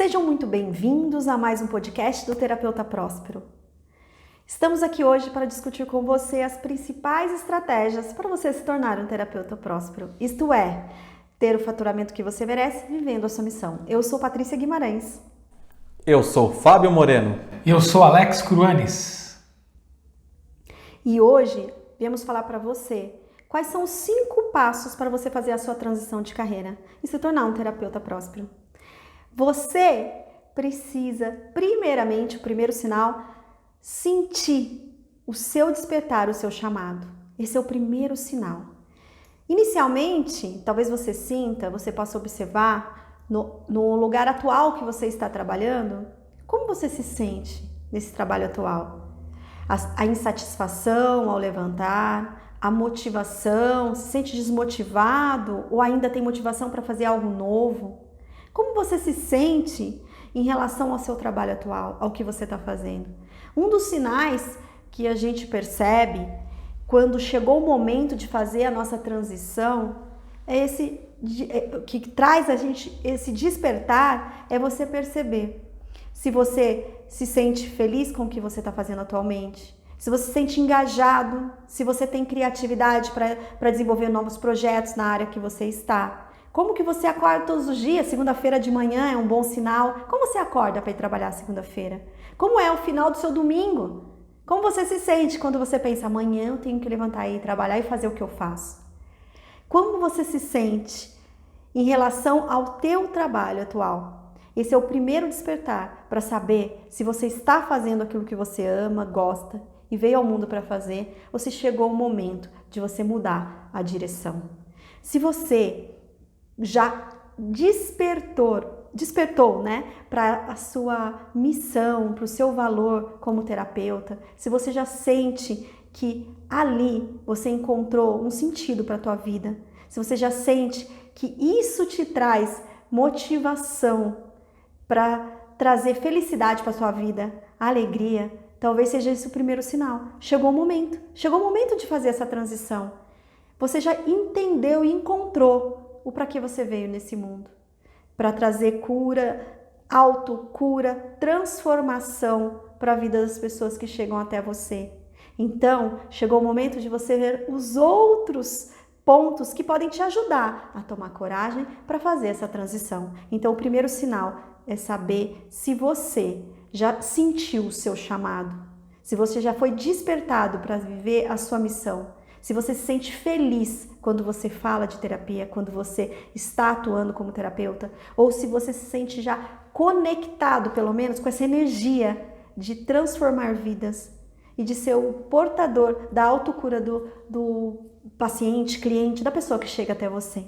Sejam muito bem-vindos a mais um podcast do Terapeuta Próspero. Estamos aqui hoje para discutir com você as principais estratégias para você se tornar um terapeuta próspero. Isto é, ter o faturamento que você merece vivendo a sua missão. Eu sou Patrícia Guimarães. Eu sou Fábio Moreno. E eu sou Alex Cruanes. E hoje viemos falar para você quais são os 5 passos para você fazer a sua transição de carreira e se tornar um terapeuta próspero. Você precisa, primeiramente, o primeiro sinal, sentir o seu despertar, o seu chamado. Esse é o primeiro sinal. Inicialmente, talvez você sinta, você possa observar no lugar atual que você está trabalhando, como você se sente nesse trabalho atual? A insatisfação ao levantar, a motivação, se sente desmotivado ou ainda tem motivação para fazer algo novo? Como você se sente em relação ao seu trabalho atual, ao que você está fazendo? Um dos sinais que a gente percebe quando chegou o momento de fazer a nossa transição é esse que traz a gente esse despertar, é você perceber se você se sente feliz com o que você está fazendo atualmente, se você se sente engajado, se você tem criatividade para desenvolver novos projetos na área que você está. Como que você acorda todos os dias? Segunda-feira de manhã é um bom sinal. Como você acorda para ir trabalhar segunda-feira? Como é o final do seu domingo? Como você se sente quando você pensa, amanhã eu tenho que levantar e trabalhar e fazer o que eu faço? Como você se sente em relação ao teu trabalho atual? Esse é o primeiro despertar para saber se você está fazendo aquilo que você ama, gosta e veio ao mundo para fazer, ou se chegou o momento de você mudar a direção. Se você já despertou, né, para a sua missão, para o seu valor como terapeuta, se você já sente que ali você encontrou um sentido para a tua vida, se você já sente que isso te traz motivação para trazer felicidade para a sua vida, alegria, talvez seja esse o primeiro sinal. Chegou o momento de fazer essa transição. Você já entendeu e encontrou o para que você veio nesse mundo. Para trazer cura, autocura, transformação para a vida das pessoas que chegam até você. Então, chegou o momento de você ver os outros pontos que podem te ajudar a tomar coragem para fazer essa transição. Então, o primeiro sinal é saber se você já sentiu o seu chamado, se você já foi despertado para viver a sua missão, se você se sente feliz quando você fala de terapia, quando você está atuando como terapeuta, ou se você se sente já conectado, pelo menos, com essa energia de transformar vidas e de ser o portador da autocura do paciente, cliente, da pessoa que chega até você.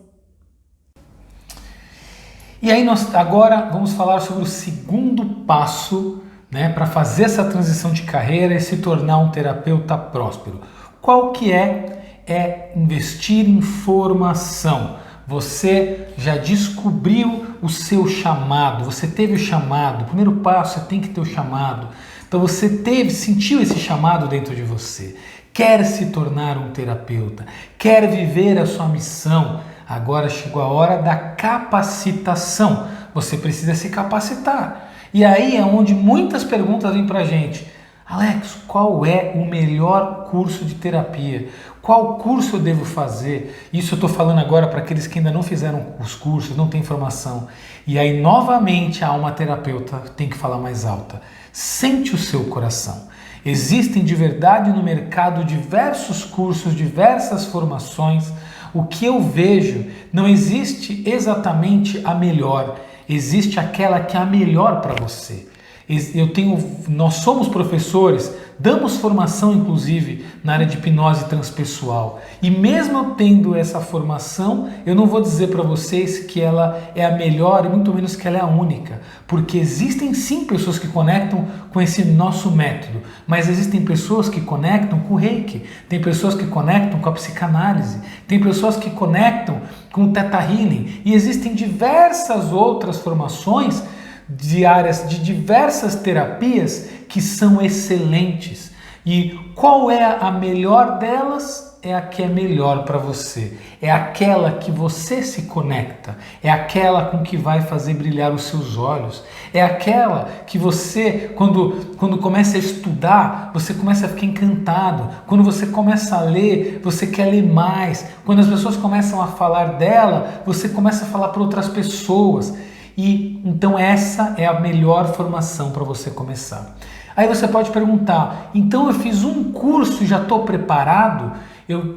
E aí nós agora vamos falar sobre o segundo passo, né, para fazer essa transição de carreira e se tornar um terapeuta próspero. Qual que é investir em formação. Você já descobriu o seu chamado, você teve o chamado. O primeiro passo, você tem que ter o chamado. Então você sentiu esse chamado dentro de você. Quer se tornar um terapeuta, quer viver a sua missão. Agora chegou a hora da capacitação. Você precisa se capacitar. E aí é onde muitas perguntas vêm pra gente. Alex, qual é o melhor curso de terapia? Qual curso eu devo fazer? Isso eu estou falando agora para aqueles que ainda não fizeram os cursos, não têm formação. E aí, novamente, a alma terapeuta tem que falar mais alta. Sente o seu coração. Existem de verdade no mercado diversos cursos, diversas formações. O que eu vejo, não existe exatamente a melhor. Existe aquela que é a melhor para você. Nós somos professores, damos formação inclusive na área de hipnose transpessoal. E mesmo eu tendo essa formação, eu não vou dizer para vocês que ela é a melhor e muito menos que ela é a única. Porque existem sim pessoas que conectam com esse nosso método, mas existem pessoas que conectam com o Reiki, tem pessoas que conectam com a psicanálise, tem pessoas que conectam com o Theta Healing e existem diversas outras formações de áreas de diversas terapias que são excelentes. E qual é a melhor delas? é a que é melhor para você, é aquela que você se conecta, é aquela com que vai fazer brilhar os seus olhos, é aquela que você, quando começa a estudar, você começa a ficar encantado, quando você começa a ler, você quer ler mais, quando as pessoas começam a falar dela, você começa a falar para outras pessoas, e então essa é a melhor formação para você começar. Aí você pode perguntar, então eu fiz um curso e já estou preparado?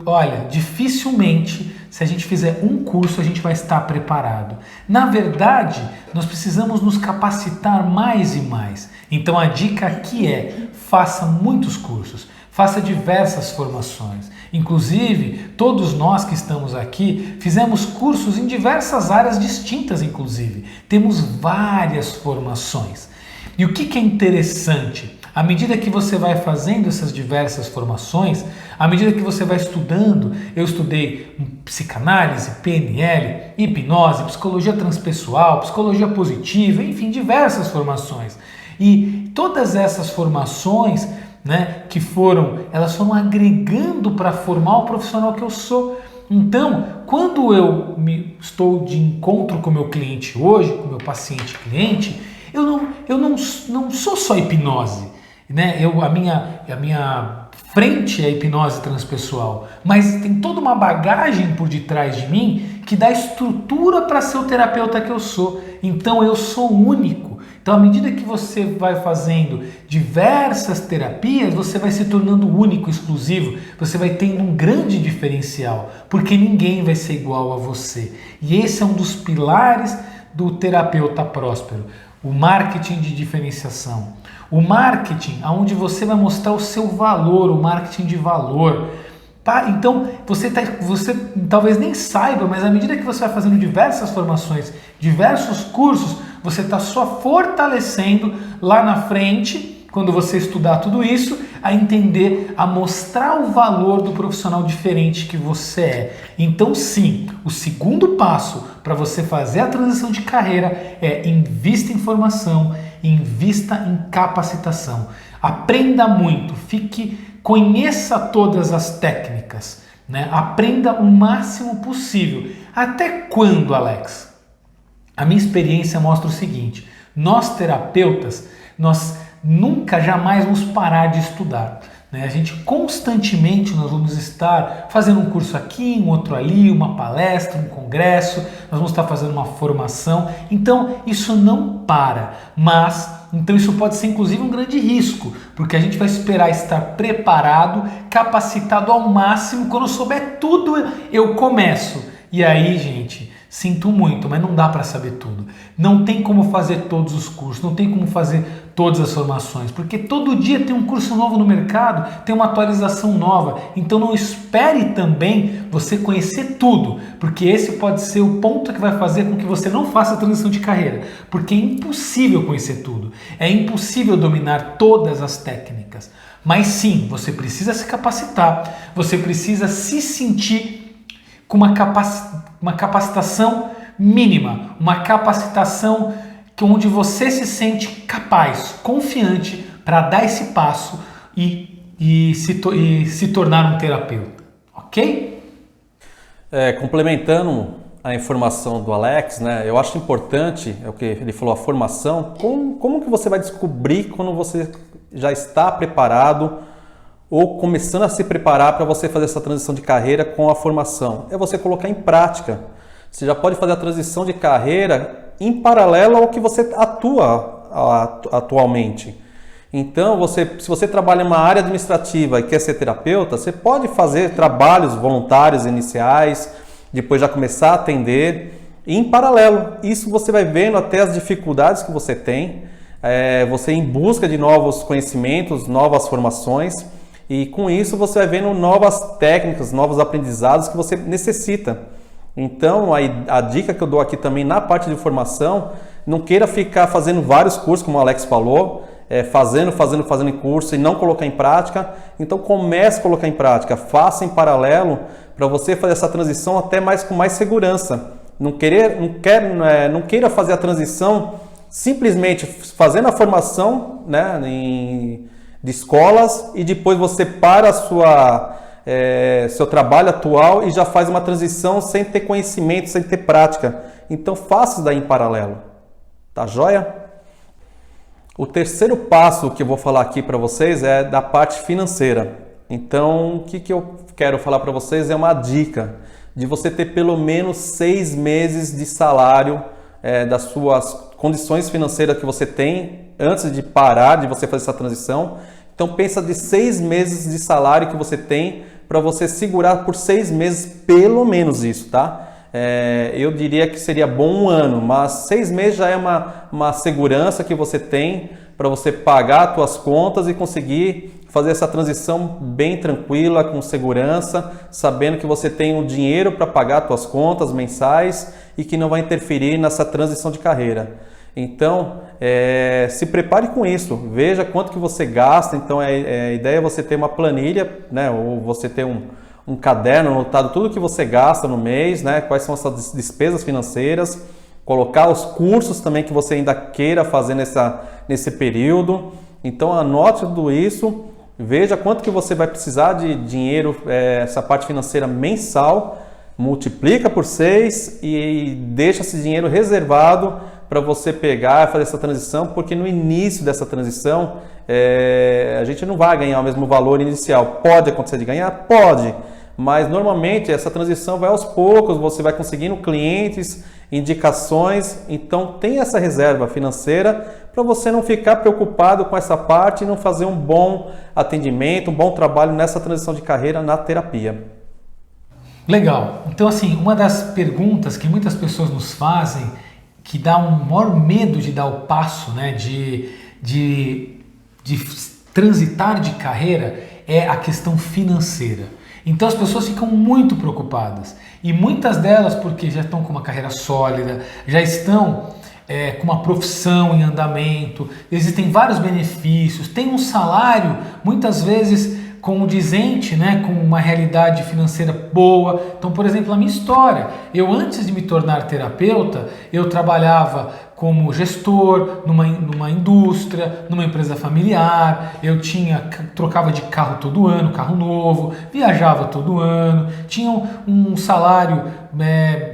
Olha, dificilmente, se a gente fizer um curso, a gente vai estar preparado. Na verdade, nós precisamos nos capacitar mais e mais. Então a dica aqui é, faça muitos cursos, faça diversas formações. Inclusive, todos nós que estamos aqui fizemos cursos em diversas áreas distintas, inclusive. Temos várias formações. E o que é interessante? À medida que você vai fazendo essas diversas formações, à medida que você vai estudando, eu estudei psicanálise, PNL, hipnose, psicologia transpessoal, psicologia positiva, enfim, diversas formações. E todas essas formações, né, elas foram agregando para formar o profissional que eu sou. Então, quando eu estou de encontro com o meu cliente hoje, com o meu paciente cliente, eu não sou só hipnose, né? A minha frente é hipnose transpessoal, mas tem toda uma bagagem por detrás de mim que dá estrutura para ser o terapeuta que eu sou. Então eu sou único. Então, à medida que você vai fazendo diversas terapias, você vai se tornando único, exclusivo, você vai tendo um grande diferencial, porque ninguém vai ser igual a você. E esse é um dos pilares do terapeuta próspero. O marketing de diferenciação. O marketing onde você vai mostrar o seu valor, o marketing de valor. Então, você talvez nem saiba, mas à medida que você vai fazendo diversas formações, diversos cursos, você está só fortalecendo lá na frente, quando você estudar tudo isso, a entender, a mostrar o valor do profissional diferente que você é. Então sim, o segundo passo para você fazer a transição de carreira é invista em formação, invista em capacitação. Aprenda muito, conheça todas as técnicas, né? Aprenda o máximo possível. Até quando, Alex? A minha experiência mostra o seguinte, nós terapeutas, nós nunca, jamais vamos parar de estudar, né? A gente constantemente nós vamos estar fazendo um curso aqui, um outro ali, uma palestra, um congresso, nós vamos estar fazendo uma formação, então isso não para, então isso pode ser inclusive um grande risco, porque a gente vai esperar estar preparado, capacitado ao máximo, quando eu souber tudo eu começo, e aí gente, sinto muito, mas não dá para saber tudo. Não tem como fazer todos os cursos, não tem como fazer todas as formações, porque todo dia tem um curso novo no mercado, tem uma atualização nova. Então não espere também você conhecer tudo, porque esse pode ser o ponto que vai fazer com que você não faça a transição de carreira, porque é impossível conhecer tudo, é impossível dominar todas as técnicas. Mas sim, você precisa se capacitar, você precisa se sentir com uma capacitação mínima, uma capacitação onde você se sente capaz, confiante para dar esse passo e se tornar um terapeuta, ok? Complementando a informação do Alex, né, eu acho importante, é o que ele falou, a formação, como que você vai descobrir quando você já está preparado ou começando a se preparar para você fazer essa transição de carreira com a formação? É você colocar em prática. Você já pode fazer a transição de carreira em paralelo ao que você atua atualmente. Então, se você trabalha em uma área administrativa e quer ser terapeuta, você pode fazer trabalhos voluntários iniciais, depois já começar a atender, e em paralelo. Isso você vai vendo até as dificuldades que você tem, você em busca de novos conhecimentos, novas formações, e com isso você vai vendo novas técnicas, novos aprendizados que você necessita. Então, a dica que eu dou aqui também na parte de formação, não queira ficar fazendo vários cursos, como o Alex falou, fazendo em curso e não colocar em prática. Então, comece a colocar em prática, faça em paralelo para você fazer essa transição até com mais segurança. Não queira fazer a transição simplesmente fazendo a formação, né, de escolas e depois você para seu trabalho atual e já faz uma transição sem ter conhecimento, sem ter prática. Então faça isso daí em paralelo. Tá joia? O terceiro passo que eu vou falar aqui para vocês é da parte financeira. Então, o que eu quero falar para vocês é uma dica de você ter pelo menos 6 meses de salário das suas condições financeiras que você tem antes de parar de você fazer essa transição. Então, pensa de 6 meses de salário que você tem para você segurar por 6 meses, pelo menos isso, tá? Eu diria que seria bom 1 ano, mas 6 meses já é uma segurança que você tem para você pagar as suas contas e conseguir fazer essa transição bem tranquila, com segurança, sabendo que você tem o dinheiro para pagar as suas contas mensais e que não vai interferir nessa transição de carreira. Então, se prepare com isso, veja quanto que você gasta. Então, a ideia é você ter uma planilha, né, ou você ter um caderno anotado tudo que você gasta no mês, né, quais são as suas despesas financeiras, colocar os cursos também que você ainda queira fazer nesse período. Então, anote tudo isso, veja quanto que você vai precisar de dinheiro, essa parte financeira mensal, multiplica por 6 e deixa esse dinheiro reservado para você pegar e fazer essa transição, porque no início dessa transição a gente não vai ganhar o mesmo valor inicial. Pode acontecer de ganhar? Pode, mas normalmente essa transição vai aos poucos, você vai conseguindo clientes, indicações, então tem essa reserva financeira para você não ficar preocupado com essa parte e não fazer um bom atendimento, um bom trabalho nessa transição de carreira na terapia. Legal. Então, assim, uma das perguntas que muitas pessoas nos fazem, que dá um maior medo de dar o passo, né, de transitar de carreira, é a questão financeira. Então as pessoas ficam muito preocupadas, e muitas delas porque já estão com uma carreira sólida, já estão com uma profissão em andamento, existem vários benefícios, tem um salário muitas vezes condizente, né, com uma realidade financeira boa. Então, por exemplo, a minha história, eu antes de me tornar terapeuta, eu trabalhava como gestor numa indústria, numa empresa familiar, trocava de carro todo ano, carro novo, viajava todo ano, tinha um salário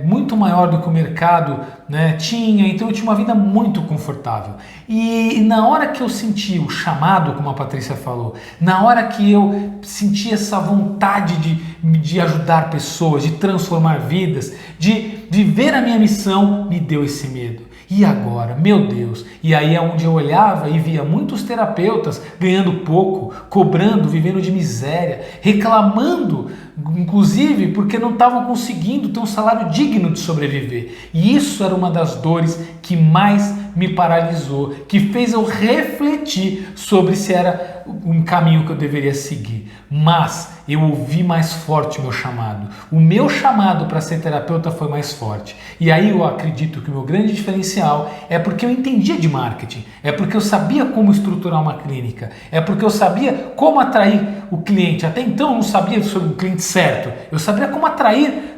muito maior do que o mercado, né, tinha, então eu tinha uma vida muito confortável. E na hora que eu senti o chamado, como a Patrícia falou, na hora que eu senti essa vontade de ajudar pessoas, de transformar vidas, de viver a minha missão, me deu esse medo. E agora? Meu Deus! E aí é onde eu olhava e via muitos terapeutas ganhando pouco, cobrando, vivendo de miséria, reclamando, inclusive porque não estavam conseguindo ter um salário digno de sobreviver. E isso era uma das dores que mais me paralisou, que fez eu refletir sobre se era um caminho que eu deveria seguir. Mas eu ouvi mais forte o meu chamado. O meu chamado para ser terapeuta foi mais forte. E aí eu acredito que o meu grande diferencial é porque eu entendia de marketing, é porque eu sabia como estruturar uma clínica, é porque eu sabia como atrair o cliente. Até então eu não sabia sobre o cliente certo, eu sabia como atrair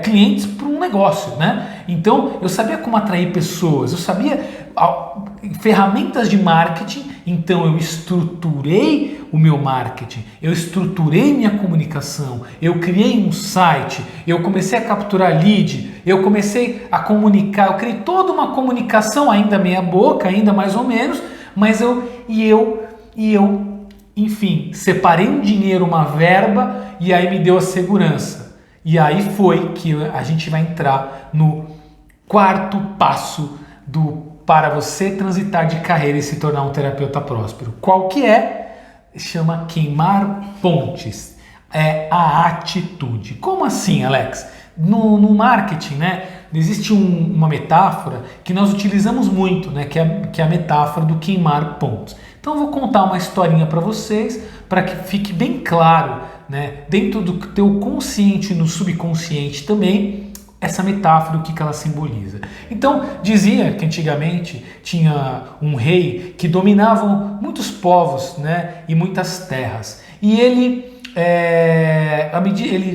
clientes para um negócio, né? Então eu sabia como atrair pessoas, eu sabia ferramentas de marketing. Então eu estruturei o meu marketing, eu estruturei minha comunicação, eu criei um site, eu comecei a capturar lead, eu comecei a comunicar, eu criei toda uma comunicação, ainda meia boca, ainda mais ou menos, mas eu, enfim, separei um dinheiro, uma verba, e aí me deu a segurança. E aí foi que a gente vai entrar no quarto passo para você transitar de carreira e se tornar um terapeuta próspero. Qual que é? Chama queimar pontes. É a atitude. Como assim, Alex? No marketing, né, existe uma metáfora que nós utilizamos muito, né, que é a metáfora do queimar pontes. Então eu vou contar uma historinha para vocês, para que fique bem claro, né, dentro do teu consciente e no subconsciente também, essa metáfora, o que ela simboliza. Então, dizia que antigamente tinha um rei que dominava muitos povos, né, e muitas terras. E ele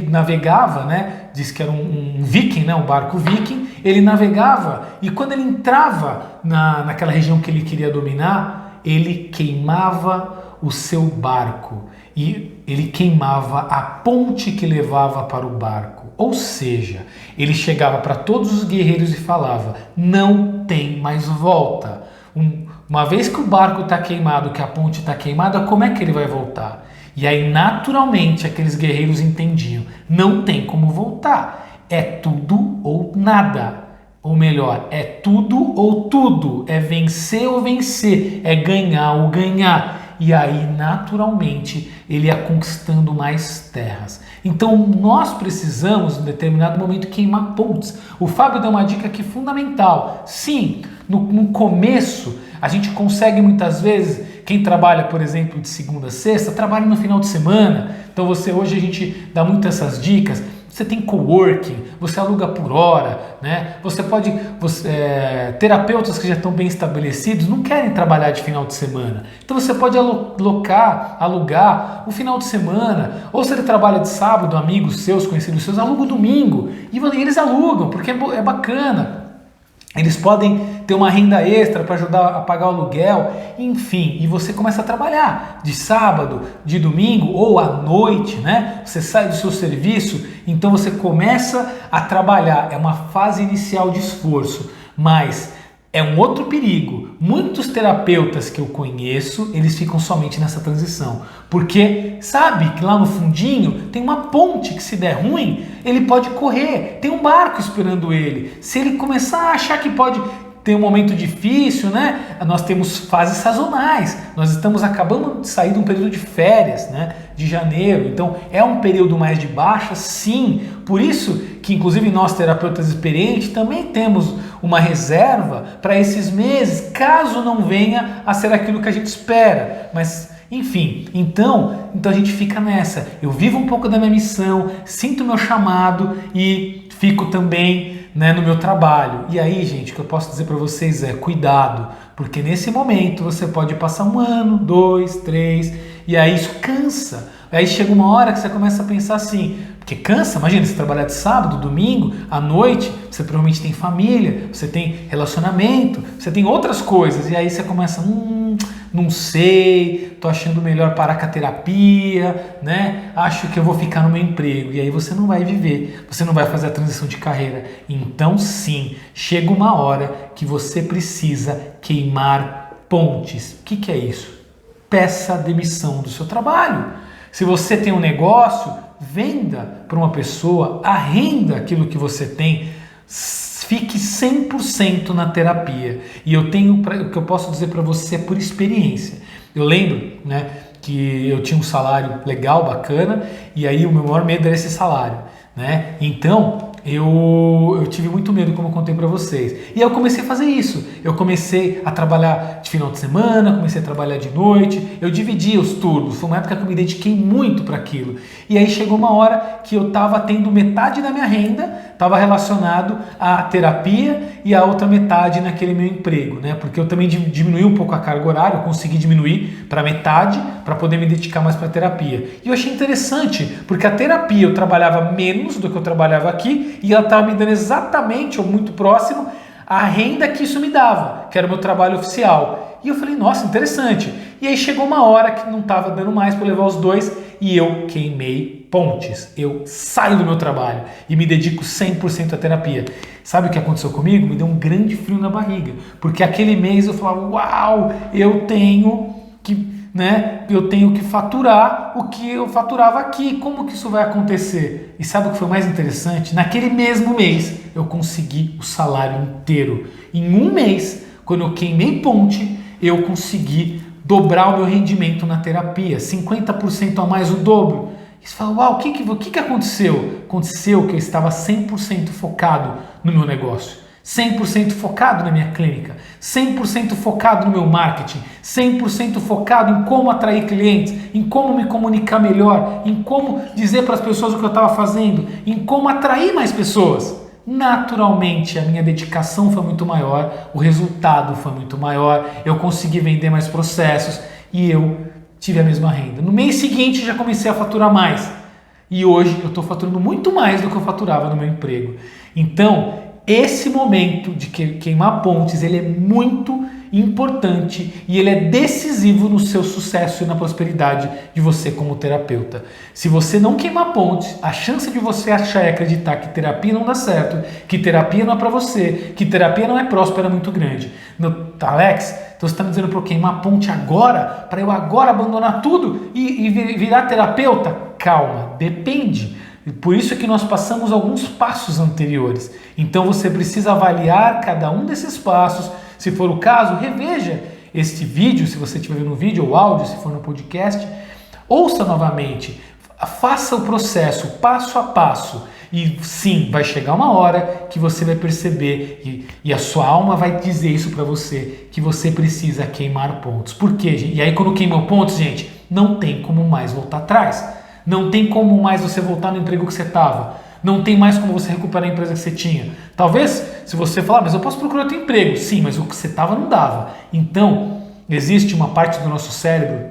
navegava, né, diz que era um viking, né, um barco viking, ele navegava e quando ele entrava naquela região que ele queria dominar, ele queimava o seu barco. E ele queimava a ponte que levava para o barco. Ou seja, ele chegava para todos os guerreiros e falava: não tem mais volta. Uma vez que o barco está queimado, que a ponte está queimada, como é que ele vai voltar? E aí, naturalmente, aqueles guerreiros entendiam: não tem como voltar. É tudo ou nada. Ou melhor, é tudo ou tudo. É vencer ou vencer. É ganhar ou ganhar. E aí, naturalmente, ele ia conquistando mais terras. Então, nós precisamos, em determinado momento, queimar pontes. O Fábio deu uma dica aqui fundamental. Sim, no começo, a gente consegue muitas vezes, quem trabalha, por exemplo, de segunda a sexta, trabalha no final de semana. Então, hoje a gente dá muito essas dicas. Você tem coworking, você aluga por hora, né? Terapeutas que já estão bem estabelecidos não querem trabalhar de final de semana. Então você pode alugar o final de semana, ou se ele trabalha de sábado, amigos seus, conhecidos seus, aluga o domingo. E eles alugam, porque é bacana. Eles podem ter uma renda extra para ajudar a pagar o aluguel, enfim, e você começa a trabalhar de sábado, de domingo ou à noite, né? Você sai do seu serviço, então você começa a trabalhar. É uma fase inicial de esforço, mas é um outro perigo. Muitos terapeutas que eu conheço, eles ficam somente nessa transição. Porque sabe que lá no fundinho tem uma ponte que, se der ruim, ele pode correr. Tem um barco esperando ele. Se ele começar a achar que pode ter um momento difícil, né? Nós temos fases sazonais. Nós estamos acabando de sair de um período de férias, né? De janeiro. Então é um período mais de baixa, sim. Por isso que, inclusive, nós terapeutas experientes também temos uma reserva para esses meses, caso não venha a ser aquilo que a gente espera. Mas, enfim, então a gente fica nessa. Eu vivo um pouco da minha missão, sinto o meu chamado e fico também, né, no meu trabalho. E aí, gente, o que eu posso dizer para vocês é: cuidado, porque nesse momento você pode passar 1 ano, 2, 3, e aí isso cansa. Aí chega uma hora que você começa a pensar assim, porque cansa. Imagina, você trabalhar de sábado, domingo, à noite, você provavelmente tem família, você tem relacionamento, você tem outras coisas, e aí você começa, não sei, tô achando melhor parar com a terapia, né? Acho que eu vou ficar no meu emprego. E aí você não vai viver, você não vai fazer a transição de carreira. Então sim, chega uma hora que você precisa queimar pontes. O que é isso? Peça a demissão do seu trabalho. Se você tem um negócio, venda para uma pessoa, arrenda aquilo que você tem, fique 100% na terapia. E o que eu posso dizer para você é por experiência. Eu lembro, né, que eu tinha um salário legal, bacana, e aí o meu maior medo era esse salário, né? Então eu tive muito medo, como eu contei para vocês. E aí eu comecei a fazer isso. Eu comecei a trabalhar de final de semana, comecei a trabalhar de noite. Eu dividia os turnos. Foi uma época que eu me dediquei muito para aquilo. E aí chegou uma hora que eu estava tendo metade da minha renda, estava relacionado à terapia, e a outra metade naquele meu emprego, né? Porque eu também diminui um pouco a carga horária, eu consegui diminuir para metade para poder me dedicar mais para a terapia. E eu achei interessante, porque a terapia eu trabalhava menos do que eu trabalhava aqui, e ela estava me dando exatamente, ou muito próximo, a renda que isso me dava, que era o meu trabalho oficial. E eu falei, nossa, interessante. E aí chegou uma hora que não estava dando mais para levar os dois, e eu queimei pontes. Eu saio do meu trabalho e me dedico 100% à terapia. Sabe o que aconteceu comigo? Me deu um grande frio na barriga, porque aquele mês eu falava, uau, eu tenho que faturar o que eu faturava aqui. Como que isso vai acontecer? E sabe o que foi mais interessante? Naquele mesmo mês eu consegui o salário inteiro. Em um mês, quando eu queimei ponte, eu consegui dobrar o meu rendimento na terapia, 50% a mais, o dobro. E você fala, uau, o que aconteceu? Aconteceu que eu estava 100% focado no meu negócio, 100% focado na minha clínica, 100% focado no meu marketing, 100% focado em como atrair clientes, em como me comunicar melhor, em como dizer para as pessoas o que eu estava fazendo, em como atrair mais pessoas. Naturalmente, a minha dedicação foi muito maior, o resultado foi muito maior, eu consegui vender mais processos e eu tive a mesma renda. No mês seguinte, já comecei a faturar mais. E hoje eu estou faturando muito mais do que eu faturava no meu emprego. Então, esse momento de queimar pontes, ele é muito importante e ele é decisivo no seu sucesso e na prosperidade de você como terapeuta. Se você não queimar pontes, a chance de você achar e acreditar que terapia não dá certo, que terapia não é para você, que terapia não é próspera é muito grande. Alex, então você está me dizendo para eu queimar ponte agora, para eu agora abandonar tudo e virar terapeuta? Calma, depende. Por isso é que nós passamos alguns passos anteriores. Então você precisa avaliar cada um desses passos. Se for o caso, reveja este vídeo, se você estiver vendo no vídeo ou áudio, se for no podcast. Ouça novamente, faça o processo passo a passo. E sim, vai chegar uma hora que você vai perceber e a sua alma vai dizer isso para você, que você precisa queimar pontos. Por quê, gente? E aí quando queimou pontos, gente, não tem como mais voltar atrás. Não tem como mais você voltar no emprego que você estava. Não tem mais como você recuperar a empresa que você tinha. Talvez, se você falar, mas eu posso procurar outro emprego. Sim, mas o que você estava não dava. Então, existe uma parte do nosso cérebro,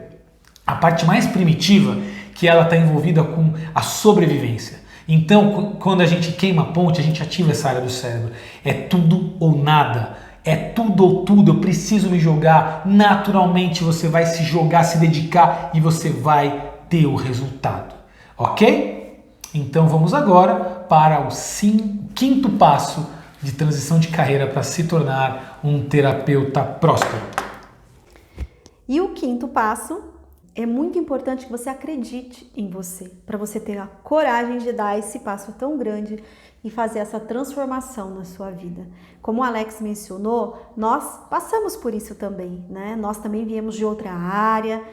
a parte mais primitiva, que ela está envolvida com a sobrevivência. Então, quando a gente queima a ponte, a gente ativa essa área do cérebro. É tudo ou nada. É tudo ou tudo. Eu preciso me jogar. Naturalmente, você vai se jogar, se dedicar e você vai ter o resultado, ok? Então vamos agora para o quinto passo de transição de carreira para se tornar um terapeuta próspero. E o quinto passo é muito importante que você acredite em você, para você ter a coragem de dar esse passo tão grande e fazer essa transformação na sua vida. Como o Alex mencionou, nós passamos por isso também, né? Nós também viemos de outra área,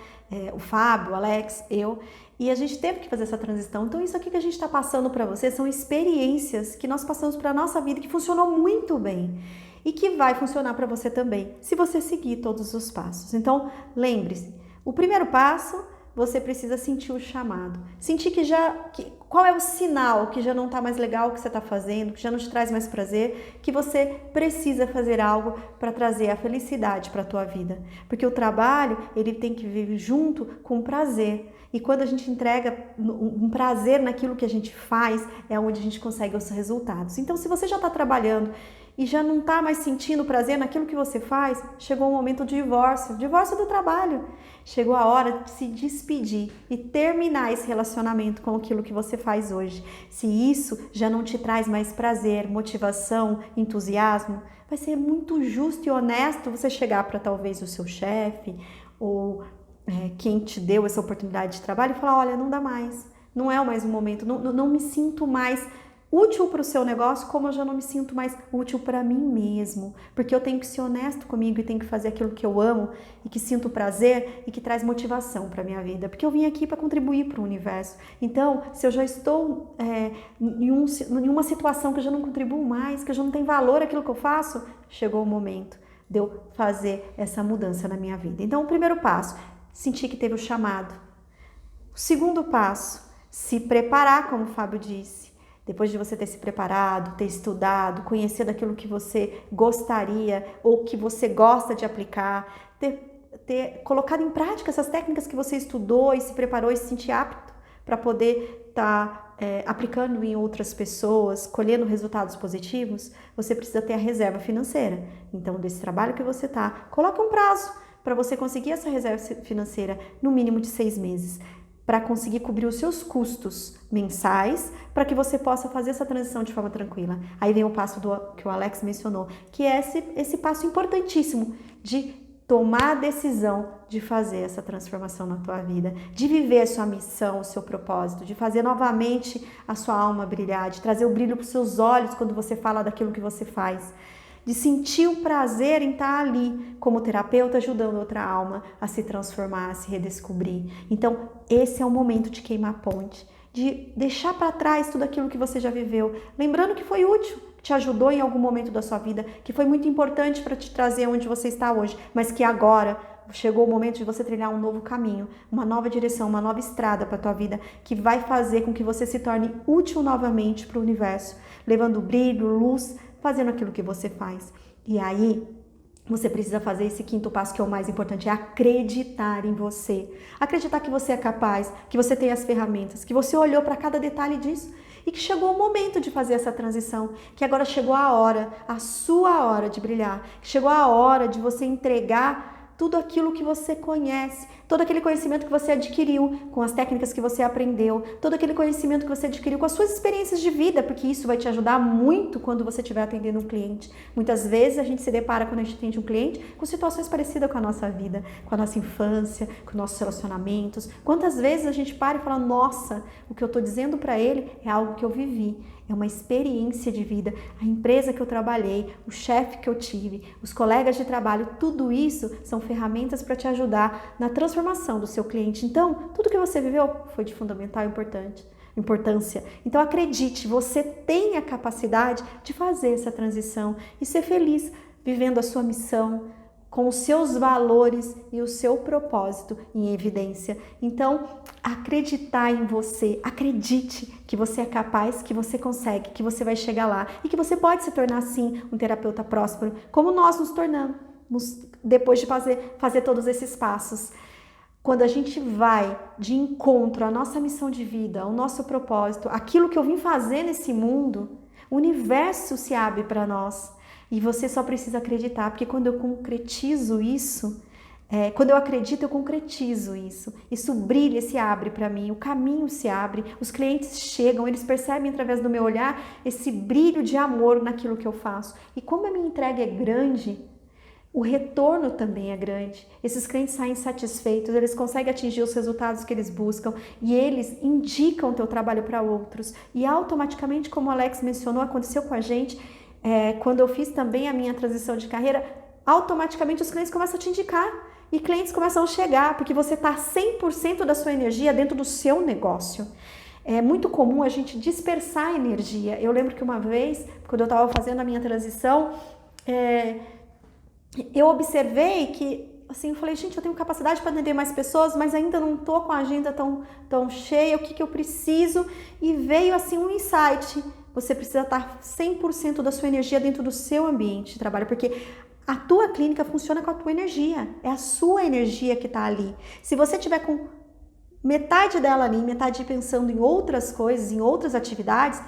o Fábio, o Alex, eu, e a gente teve que fazer essa transição. Então isso aqui que a gente está passando para você são experiências que nós passamos para a nossa vida que funcionou muito bem e que vai funcionar para você também, se você seguir todos os passos. Então lembre-se, o primeiro passo, você precisa sentir o chamado, sentir qual é o sinal que já não está mais legal o que você está fazendo, que já não te traz mais prazer, que você precisa fazer algo para trazer a felicidade para a tua vida. Porque o trabalho, ele tem que vir junto com prazer. E quando a gente entrega um prazer naquilo que a gente faz, é onde a gente consegue os resultados. Então, se você já está trabalhando e já não está mais sentindo prazer naquilo que você faz, chegou o momento do divórcio do trabalho. Chegou a hora de se despedir e terminar esse relacionamento com aquilo que você faz hoje. Se isso já não te traz mais prazer, motivação, entusiasmo, vai ser muito justo e honesto você chegar para talvez o seu chefe ou quem te deu essa oportunidade de trabalho e falar, olha, não dá mais, não é mais um momento, não me sinto mais útil para o seu negócio, como eu já não me sinto mais útil para mim mesmo, porque eu tenho que ser honesto comigo e tenho que fazer aquilo que eu amo e que sinto prazer e que traz motivação para a minha vida, porque eu vim aqui para contribuir para o universo. Então, se eu já estou em uma situação que eu já não contribuo mais, que eu já não tenho valor aquilo que eu faço, chegou o momento de eu fazer essa mudança na minha vida. Então, o primeiro passo, sentir que teve o chamado. O segundo passo, se preparar, como o Fábio disse. Depois de você ter se preparado, ter estudado, conhecer daquilo que você gostaria ou que você gosta de aplicar, ter colocado em prática essas técnicas que você estudou e se preparou e se sentir apto para poder estar aplicando em outras pessoas, colhendo resultados positivos, você precisa ter a reserva financeira. Então, desse trabalho que você está, coloque um prazo para você conseguir essa reserva financeira no mínimo de 6 meses. Para conseguir cobrir os seus custos mensais, para que você possa fazer essa transição de forma tranquila. Aí vem o passo que o Alex mencionou, que é esse passo importantíssimo de tomar a decisão de fazer essa transformação na tua vida, de viver a sua missão, o seu propósito, de fazer novamente a sua alma brilhar, de trazer o brilho para os seus olhos quando você fala daquilo que você faz, de sentir o prazer em estar ali como terapeuta ajudando outra alma a se transformar, a se redescobrir. Então, esse é o momento de queimar a ponte, de deixar para trás tudo aquilo que você já viveu, lembrando que foi útil, que te ajudou em algum momento da sua vida, que foi muito importante para te trazer onde você está hoje, mas que agora chegou o momento de você trilhar um novo caminho, uma nova direção, uma nova estrada para a tua vida, que vai fazer com que você se torne útil novamente para o universo, levando brilho, luz, fazendo aquilo que você faz. E aí, você precisa fazer esse quinto passo, que é o mais importante, é acreditar em você. Acreditar que você é capaz, que você tem as ferramentas, que você olhou para cada detalhe disso e que chegou o momento de fazer essa transição, que agora chegou a hora, a sua hora de brilhar, que chegou a hora de você entregar tudo aquilo que você conhece, todo aquele conhecimento que você adquiriu com as técnicas que você aprendeu, todo aquele conhecimento que você adquiriu com as suas experiências de vida, porque isso vai te ajudar muito quando você estiver atendendo um cliente. Muitas vezes a gente se depara quando a gente atende um cliente com situações parecidas com a nossa vida, com a nossa infância, com nossos relacionamentos. Quantas vezes a gente para e fala, nossa, o que eu estou dizendo para ele é algo que eu vivi. É uma experiência de vida, a empresa que eu trabalhei, o chefe que eu tive, os colegas de trabalho, tudo isso são ferramentas para te ajudar na transformação do seu cliente. Então, tudo que você viveu foi de fundamental importância. Então, acredite, você tem a capacidade de fazer essa transição e ser feliz vivendo a sua missão, com os seus valores e o seu propósito em evidência. Então, acreditar em você, acredite que você é capaz, que você consegue, que você vai chegar lá e que você pode se tornar, sim, um terapeuta próspero, como nós nos tornamos depois de fazer todos esses passos. Quando a gente vai de encontro à nossa missão de vida, ao nosso propósito, aquilo que eu vim fazer nesse mundo, o universo se abre para nós. E você só precisa acreditar, porque quando eu concretizo isso, quando eu acredito, eu concretizo isso. Isso brilha, se abre para mim, o caminho se abre, os clientes chegam, eles percebem através do meu olhar esse brilho de amor naquilo que eu faço. E como a minha entrega é grande, o retorno também é grande. Esses clientes saem satisfeitos, eles conseguem atingir os resultados que eles buscam e eles indicam o teu trabalho para outros. E automaticamente, como o Alex mencionou, aconteceu com a gente, quando eu fiz também a minha transição de carreira, automaticamente os clientes começam a te indicar e clientes começam a chegar, porque você está 100% da sua energia dentro do seu negócio. É muito comum a gente dispersar a energia. Eu lembro que uma vez, quando eu estava fazendo a minha transição, eu observei que, assim, eu falei, gente, eu tenho capacidade para atender mais pessoas, mas ainda não estou com a agenda tão cheia, o que eu preciso? E veio, assim, um insight. Você precisa estar 100% da sua energia dentro do seu ambiente de trabalho, porque a tua clínica funciona com a tua energia, é a sua energia que está ali. Se você tiver com metade dela ali, metade pensando em outras coisas, em outras atividades,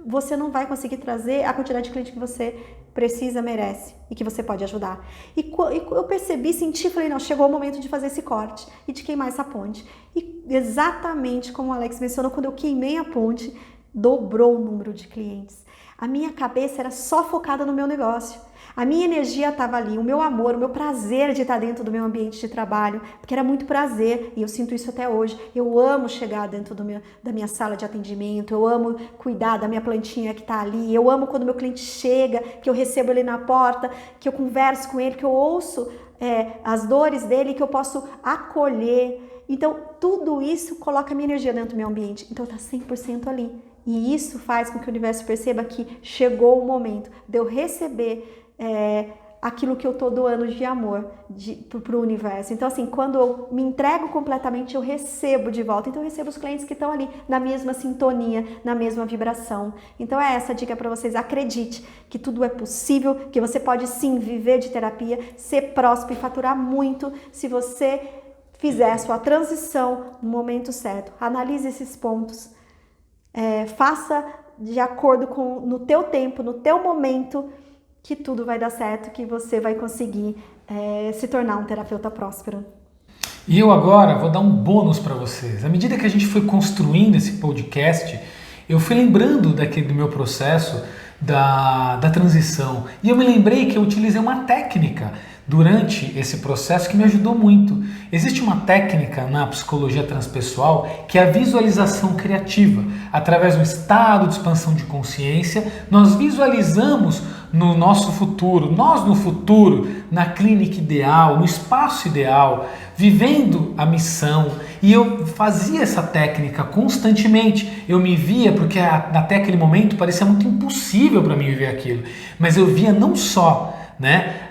você não vai conseguir trazer a quantidade de cliente que você precisa, merece e que você pode ajudar. E eu percebi, senti, falei, não, chegou o momento de fazer esse corte e de queimar essa ponte. E exatamente como o Alex mencionou, quando eu queimei a ponte, dobrou o número de clientes. A minha cabeça era só focada no meu negócio. A minha energia estava ali, o meu amor, o meu prazer de estar dentro do meu ambiente de trabalho, porque era muito prazer e eu sinto isso até hoje. Eu amo chegar dentro da minha sala de atendimento, eu amo cuidar da minha plantinha que está ali, eu amo quando meu cliente chega, que eu recebo ele na porta, que eu converso com ele, que eu ouço as dores dele, que eu posso acolher. Então, tudo isso coloca a minha energia dentro do meu ambiente. Então, está 100% ali. E isso faz com que o universo perceba que chegou o momento de eu receber aquilo que eu estou doando de amor para o universo. Então, assim, quando eu me entrego completamente, eu recebo de volta. Então, eu recebo os clientes que estão ali na mesma sintonia, na mesma vibração. Então, é essa a dica para vocês. Acredite que tudo é possível, que você pode sim viver de terapia, ser próspero e faturar muito se você fizer a sua transição no momento certo. Analise esses pontos. Faça de acordo com no teu tempo, no teu momento, que tudo vai dar certo, que você vai conseguir se tornar um terapeuta próspero. E eu agora vou dar um bônus para vocês. À medida que a gente foi construindo esse podcast, eu fui lembrando do meu processo da transição. E eu me lembrei que eu utilizei uma técnica durante esse processo que me ajudou muito. Existe uma técnica na psicologia transpessoal que é a visualização criativa. Através do estado de expansão de consciência, nós visualizamos no nosso futuro, nós no futuro, na clínica ideal, no espaço ideal, vivendo a missão. E eu fazia essa técnica constantemente. Eu me via, porque até aquele momento parecia muito impossível para mim viver aquilo, mas eu via não só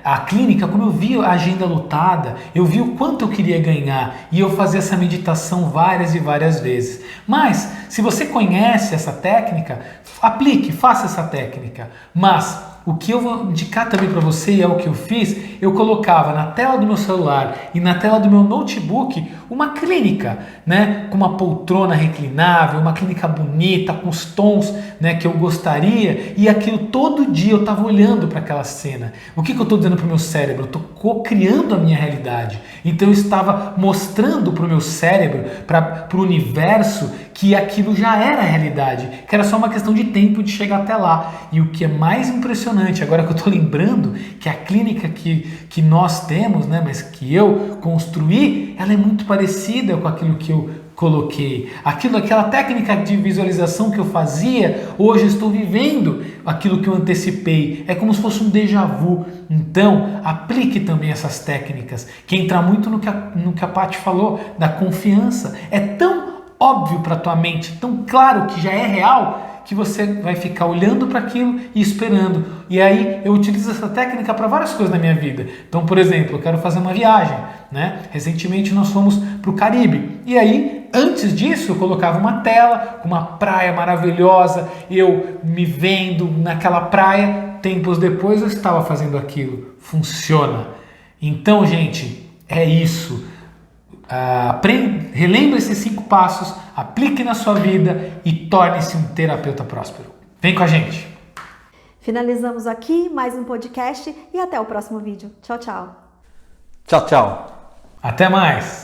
A clínica, como eu vi a agenda lotada, eu vi o quanto eu queria ganhar e eu fazia essa meditação várias e várias vezes. Mas, se você conhece essa técnica, aplique, faça essa técnica. Mas o que eu vou indicar também para você, e é o que eu fiz, eu colocava na tela do meu celular e na tela do meu notebook uma clínica, né, com uma poltrona reclinável, uma clínica bonita, com os tons, né, que eu gostaria, e aquilo todo dia eu estava olhando para aquela cena. O que eu estou dizendo para o meu cérebro? Eu estou co-criando a minha realidade. Então eu estava mostrando para o meu cérebro, para o universo, que aquilo já era realidade, que era só uma questão de tempo de chegar até lá. E o que é mais impressionante, agora que eu estou lembrando, que a clínica que nós temos, né, mas que eu construí, ela é muito parecida com aquilo que eu coloquei. Aquela técnica de visualização que eu fazia, hoje eu estou vivendo aquilo que eu antecipei. É como se fosse um déjà vu. Então, aplique também essas técnicas, que entra muito no que a Paty falou, da confiança. É tão óbvio para tua mente, tão claro que já é real, que você vai ficar olhando para aquilo e esperando. E aí eu utilizo essa técnica para várias coisas na minha vida. Então, por exemplo, eu quero fazer uma viagem, né? Recentemente nós fomos para o Caribe. E aí, antes disso, eu colocava uma tela com uma praia maravilhosa, eu me vendo naquela praia. Tempos depois eu estava fazendo aquilo. Funciona. Então, gente, é isso. Relembre esses 5 passos, aplique na sua vida e torne-se um terapeuta próspero. Vem com a gente! Finalizamos aqui mais um podcast e até o próximo vídeo. Tchau, tchau. Tchau, tchau. Até mais!